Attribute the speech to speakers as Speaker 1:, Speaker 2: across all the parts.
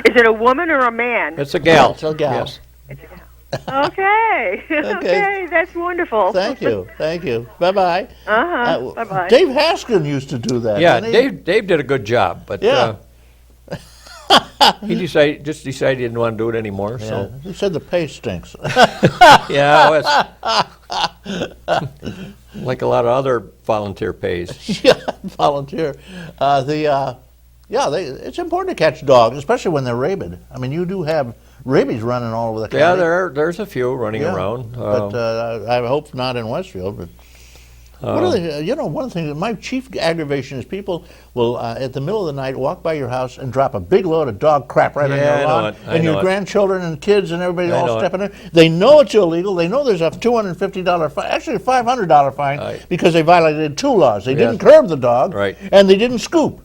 Speaker 1: Is it a woman or a man?
Speaker 2: It's a gal.
Speaker 3: It's a gal.
Speaker 2: Yes.
Speaker 1: It's a gal. Okay. Okay, that's wonderful.
Speaker 3: Thank you. Thank you. Bye-bye.
Speaker 1: Bye-bye.
Speaker 3: Dave Haskin used to do that.
Speaker 2: Yeah,
Speaker 3: didn't he?
Speaker 2: Dave did a good job, but
Speaker 3: Yeah.
Speaker 2: he decided he didn't want to do it anymore.
Speaker 3: Yeah.
Speaker 2: So
Speaker 3: He said the pay stinks.
Speaker 2: yeah, it's like a lot of other volunteer pays.
Speaker 3: Yeah, volunteer. It's important to catch dogs, especially when they're rabid. I mean, you do have rabies running all over the country.
Speaker 2: Yeah, there's a few running around.
Speaker 3: But I hope not in Westfield. But one of the things, my chief aggravation is people will, at the middle of the night, walk by your house and drop a big load of dog crap right on your lawn. And your grandchildren and kids and everybody all stepping in. They know it's illegal. They know there's a $250 fine, actually a $500 fine, because they violated two laws. They didn't curb the dog, and they didn't scoop.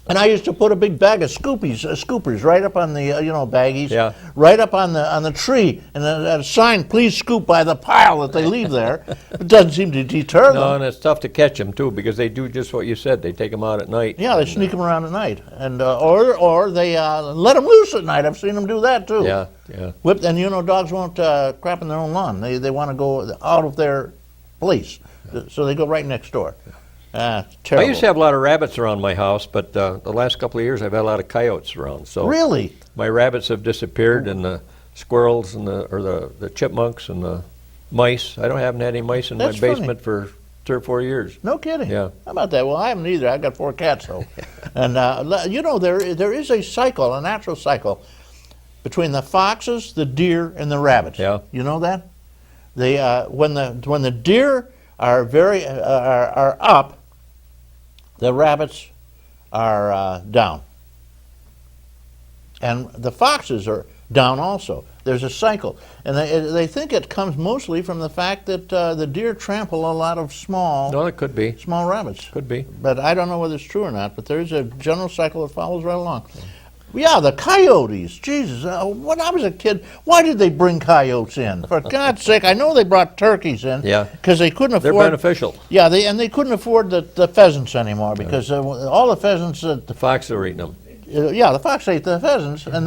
Speaker 3: And I used to put a big bag of scoopers right up on the baggies, right up on the tree, and a sign, "Please scoop," by the pile that they leave there. It doesn't seem to deter them.
Speaker 2: No, and it's tough to catch them too, because they do just what you said. They take them out at night.
Speaker 3: Yeah, they sneak them around at night, and or they let them loose at night. I've seen them do that too.
Speaker 2: Yeah.
Speaker 3: Whipped, and dogs won't crap in their own lawn. They want to go out of their place, so they go right next door. Terrible.
Speaker 2: I used to have a lot of rabbits around my house, but the last couple of years I've had a lot of coyotes around. So
Speaker 3: really,
Speaker 2: my rabbits have disappeared, and the squirrels and the chipmunks and the mice. I haven't had any mice in my basement for 3 or 4 years.
Speaker 3: No kidding.
Speaker 2: Yeah.
Speaker 3: How about that? Well, I haven't either. I've got 4 cats though, and there is a cycle, a natural cycle, between the foxes, the deer, and the rabbits.
Speaker 2: Yeah.
Speaker 3: You know that? They when the deer are up, the rabbits are down. And the foxes are down also. There's a cycle. And they think it comes mostly from the fact that the deer trample a lot of small rabbits.
Speaker 2: Could be.
Speaker 3: But I don't know whether it's true or not, but there is a general cycle that follows right along. Yeah, the coyotes. Jesus, when I was a kid, why did they bring coyotes in? For God's sake, I know they brought turkeys in.
Speaker 2: Yeah.
Speaker 3: Because they couldn't afford.
Speaker 2: They're beneficial.
Speaker 3: Yeah, they couldn't afford the pheasants anymore because all the pheasants.
Speaker 2: The foxes are eating them.
Speaker 3: The fox ate the pheasants, and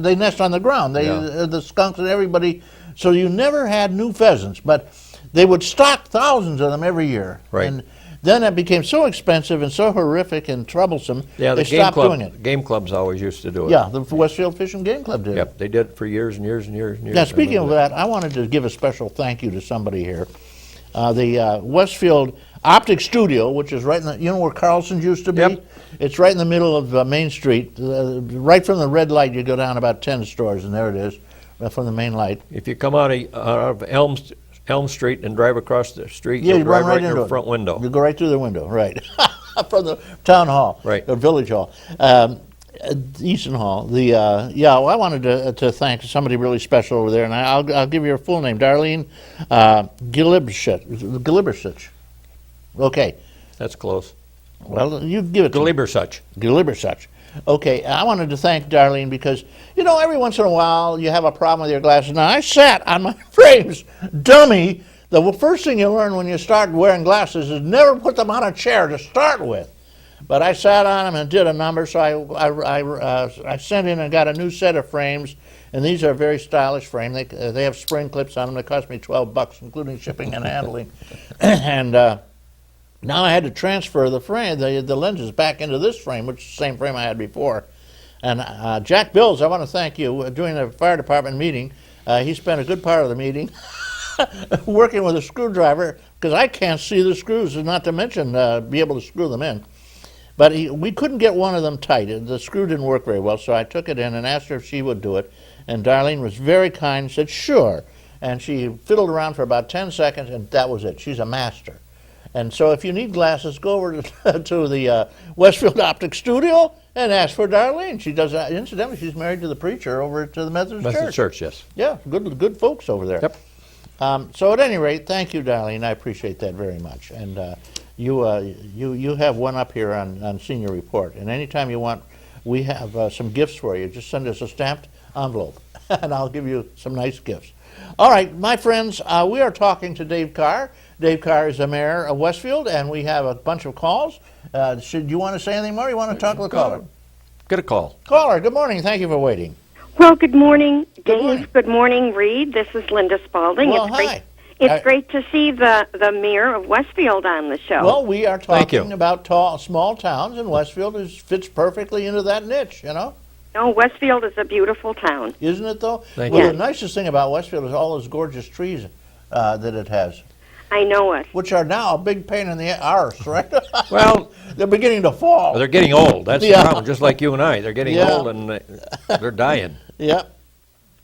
Speaker 3: they nest on the ground. The skunks and everybody. So you never had new pheasants, but they would stock thousands of them every year.
Speaker 2: Right.
Speaker 3: And then it became so expensive and so horrific and troublesome, they stopped doing it.
Speaker 2: Game clubs always used to do it.
Speaker 3: Yeah, the Westfield Fish and Game Club did.
Speaker 2: Yep, they did it for years and years and years and years.
Speaker 3: Now, speaking of that, I wanted to give a special thank you to somebody here. The Westfield Optic Studio, which is right in the, where Carlson's used to be?
Speaker 2: Yep.
Speaker 3: It's right in the middle of Main Street. Right from the red light, you go down about 10 stores, and there it is, from the main light.
Speaker 2: If you come out of Elm Street and drive across the street,
Speaker 3: you
Speaker 2: you'll drive
Speaker 3: run right
Speaker 2: in
Speaker 3: into
Speaker 2: your
Speaker 3: it.
Speaker 2: front window.
Speaker 3: You go right through the window, right. From the town hall,
Speaker 2: right.
Speaker 3: The village hall. Easton Hall. I wanted to thank somebody really special over there, and I'll give you her full name, Darlene Gilibersich. Okay.
Speaker 2: That's close.
Speaker 3: Well, you give it to
Speaker 2: Gilibersich.
Speaker 3: Okay, I wanted to thank Darlene because, every once in a while you have a problem with your glasses. Now, I sat on my frames, dummy. The first thing you learn when you start wearing glasses is never put them on a chair to start with. But I sat on them and did a number, so I sent in and got a new set of frames, and these are a very stylish frame. They have spring clips on them. They cost me $12, including shipping and handling. And now I had to transfer the frame, the lenses back into this frame, which is the same frame I had before. And Jack Bills, I want to thank you. During the fire department meeting, he spent a good part of the meeting working with a screwdriver, because I can't see the screws, and not to mention be able to screw them in. But we couldn't get one of them tight. The screw didn't work very well, so I took it in and asked her if she would do it. And Darlene was very kind and said, sure. And she fiddled around for about 10 seconds, and that was it. She's a master. And so if you need glasses, go over to the Westfield Optic Studio and ask for Darlene. She does. Incidentally, she's married to the preacher over to the Methodist Church.
Speaker 2: Yes.
Speaker 3: Yeah, good folks over there.
Speaker 2: Yep.
Speaker 3: So at any rate, thank you, Darlene. I appreciate that very much. And you have one up here on Senior Report. And anytime you want, we have some gifts for you. Just send us a stamped envelope, and I'll give you some nice gifts. All right, my friends, we are talking to Dave Carr. Dave Carr is the mayor of Westfield, and we have a bunch of calls. Should you want to say anything more? You want to talk to the caller?
Speaker 2: Get a call.
Speaker 3: Caller, good morning. Thank you for waiting.
Speaker 1: Well, good morning, Dave.
Speaker 3: morning.
Speaker 1: Good morning, Reed. This is Linda Spalding.
Speaker 3: Well,
Speaker 1: it's
Speaker 3: hi.
Speaker 1: Great, it's great to see the mayor of Westfield on the show.
Speaker 3: Well, we are
Speaker 2: Thank you.
Speaker 3: talking about small towns, and Westfield fits perfectly into that niche, you know?
Speaker 1: No, Westfield is a beautiful town.
Speaker 3: Isn't it, though?
Speaker 2: Thank
Speaker 3: Well,
Speaker 1: you.
Speaker 3: the nicest thing about Westfield is all those gorgeous trees that it has,
Speaker 1: I know it.
Speaker 3: which are now a big pain in the arse, right?
Speaker 2: Well,
Speaker 3: They're beginning to fall.
Speaker 2: they're getting old. That's
Speaker 3: Yeah.
Speaker 2: the problem. Just like you and I, they're getting
Speaker 3: Yeah.
Speaker 2: old and they're dying.
Speaker 3: Yeah.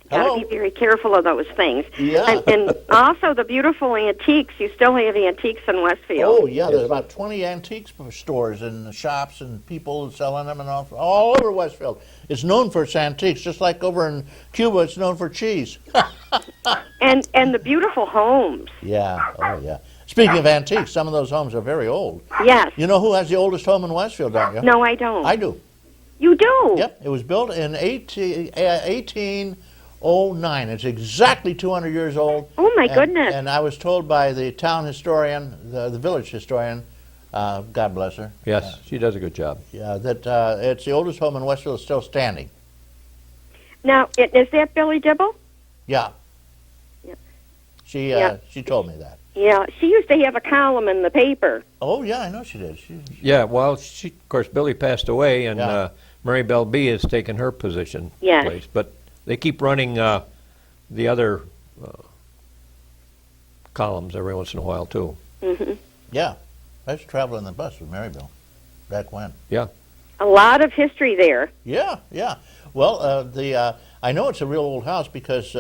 Speaker 1: Got
Speaker 3: Hello?
Speaker 1: to be very careful of those things.
Speaker 3: Yeah.
Speaker 1: And also the beautiful antiques. You still have antiques in Westfield.
Speaker 3: Oh, yeah, there's about 20 antiques stores and shops and people selling them and all over Westfield. It's known for its antiques, just like over in Cuba, it's known for cheese.
Speaker 1: And the beautiful homes.
Speaker 3: Yeah, oh, yeah. Speaking of antiques, some of those homes are very old.
Speaker 1: Yes.
Speaker 3: You know who has the oldest home in Westfield, don't you?
Speaker 1: No, I don't.
Speaker 3: I do.
Speaker 1: You do?
Speaker 3: Yep, it was built in 1809. It's exactly 200 years old.
Speaker 1: Oh, my goodness.
Speaker 3: And I was told by the town historian, the village historian, God bless her,
Speaker 2: Yes, she does a good job.
Speaker 3: that it's the oldest home in Westfield still standing.
Speaker 1: Now, is that Billy Dibble?
Speaker 3: Yeah.
Speaker 1: Yeah.
Speaker 3: She told me that.
Speaker 1: Yeah, she used to have a column in the paper.
Speaker 3: Oh, yeah, I know she did.
Speaker 2: Yeah, well, of course, Billy passed away, and
Speaker 3: Yeah.
Speaker 2: Mary Bell B has taken her position.
Speaker 1: Yes.
Speaker 2: Place. But they keep running the other columns every once in a while, too.
Speaker 1: Hmm.
Speaker 3: Yeah. I used to travel in the bus with Maryville back when.
Speaker 2: Yeah.
Speaker 1: A lot of history there.
Speaker 3: Yeah, yeah. Well, I know it's a real old house because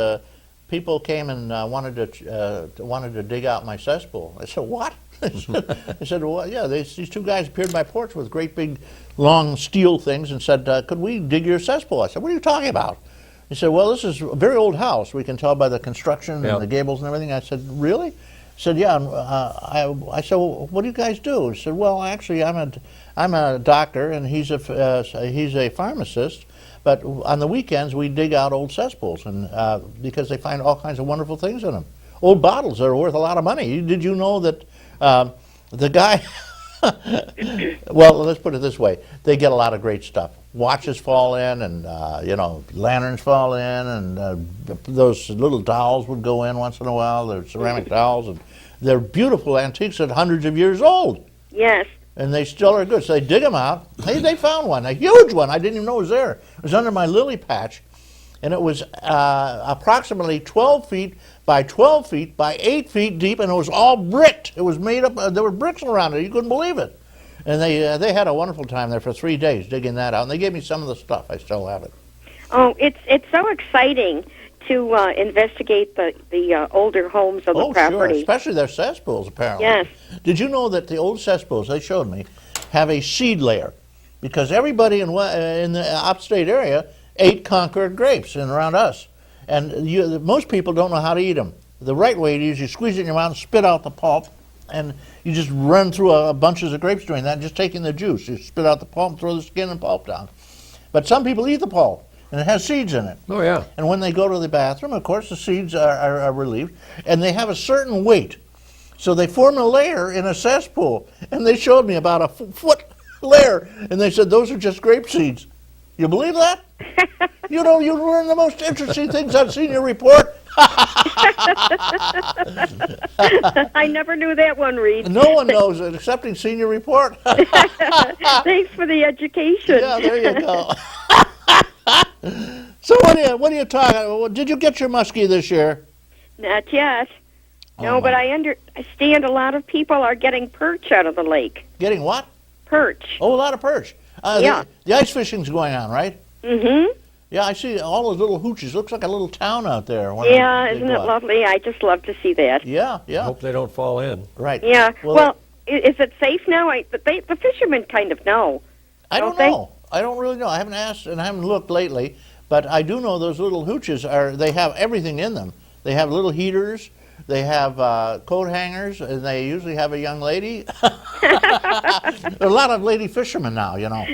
Speaker 3: people came and wanted to dig out my cesspool. I said, "What?" I said, "Well, yeah." These two guys appeared in my porch with great big, long steel things and said, "Could we dig your cesspool?" I said, "What are you talking about?" He said, "Well, this is a very old house. We can tell by the construction
Speaker 2: Yeah.
Speaker 3: and the gables and everything." I said, "Really?" He said, "Yeah." And, I said, "Well, what do you guys do?" He said, "Well, actually, I'm a doctor and he's a pharmacist. But on the weekends, we dig out old cesspools, and because they find all kinds of wonderful things in them. Old bottles that are worth a lot of money. Did you know that the guy, well, let's put it this way, they get a lot of great stuff. Watches fall in, and lanterns fall in, and those little dolls would go in once in a while. They're ceramic dolls, and they're beautiful antiques that are hundreds of years old.
Speaker 1: Yes.
Speaker 3: And they still are good. So they dig them out. They found one, a huge one. I didn't even know it was there. It was under my lily patch. And it was approximately 12 feet by 12 feet by 8 feet deep, and it was all bricked. It was made up, there were bricks around it. You couldn't believe it. And they had a wonderful time there for 3 days digging that out. And they gave me some of the stuff. I still have it.
Speaker 1: Oh, it's so exciting to investigate the older homes of the
Speaker 3: Oh,
Speaker 1: property.
Speaker 3: sure. Especially their cesspools, apparently.
Speaker 1: Yes.
Speaker 3: Did you know that the old cesspools, they showed me, have a seed layer? Because everybody in the upstate area ate Concord grapes and around us. And most people don't know how to eat them. The right way to is you squeeze it in your mouth and spit out the pulp, and you just run through bunches of grapes doing that, just taking the juice. You spit out the pulp, throw the skin and pulp down. But some people eat the pulp, and it has seeds in it.
Speaker 2: Oh, yeah.
Speaker 3: And when they go to the bathroom, of course, the seeds are relieved, and they have a certain weight. So they form a layer in a cesspool, and they showed me about a foot layer, and they said, those are just grape seeds. You believe that? You learn the most interesting things on Senior Report.
Speaker 1: I never knew that one, Reed.
Speaker 3: No one knows it, excepting Senior Report.
Speaker 1: Thanks for the education.
Speaker 3: Yeah, there you go. So what are you talking about? Did you get your muskie this year?
Speaker 1: Not yet. No,
Speaker 3: Oh,
Speaker 1: but
Speaker 3: my.
Speaker 1: I understand a lot of people are getting perch out of the lake.
Speaker 3: Getting what?
Speaker 1: Perch.
Speaker 3: Oh, a lot of perch.
Speaker 1: Yeah.
Speaker 3: The ice fishing's going on, right?
Speaker 1: Mm-hmm.
Speaker 3: Yeah, I see all those little hooches. Looks like a little town out there.
Speaker 1: Yeah,
Speaker 3: they
Speaker 1: isn't
Speaker 3: go
Speaker 1: it
Speaker 3: out.
Speaker 1: lovely? I just love to see that.
Speaker 3: Yeah,
Speaker 2: I
Speaker 3: yeah,
Speaker 2: hope they don't fall in.
Speaker 3: right.
Speaker 1: Yeah.
Speaker 3: Well,
Speaker 1: Well, is it safe now? The fishermen kind of know.
Speaker 3: I
Speaker 1: don't
Speaker 3: don't
Speaker 1: they?
Speaker 3: know. I don't really know. I haven't asked and I haven't looked lately, but I do know those little hooches they have everything in them. They have little heaters. They have coat hangers, and they usually have a young lady. There are a lot of lady fishermen now, you know.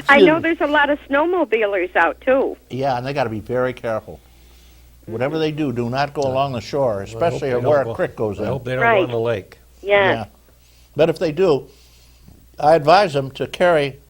Speaker 1: I know there's a lot of snowmobilers out too.
Speaker 3: Yeah, and they got to be very careful. Whatever they do not go along the shore, especially
Speaker 2: I hope they
Speaker 3: where
Speaker 2: don't
Speaker 3: a creek goes
Speaker 2: I
Speaker 3: in.
Speaker 2: hope they don't
Speaker 1: Right.
Speaker 2: go in the lake.
Speaker 1: Yes.
Speaker 3: But if they do, I advise them to carry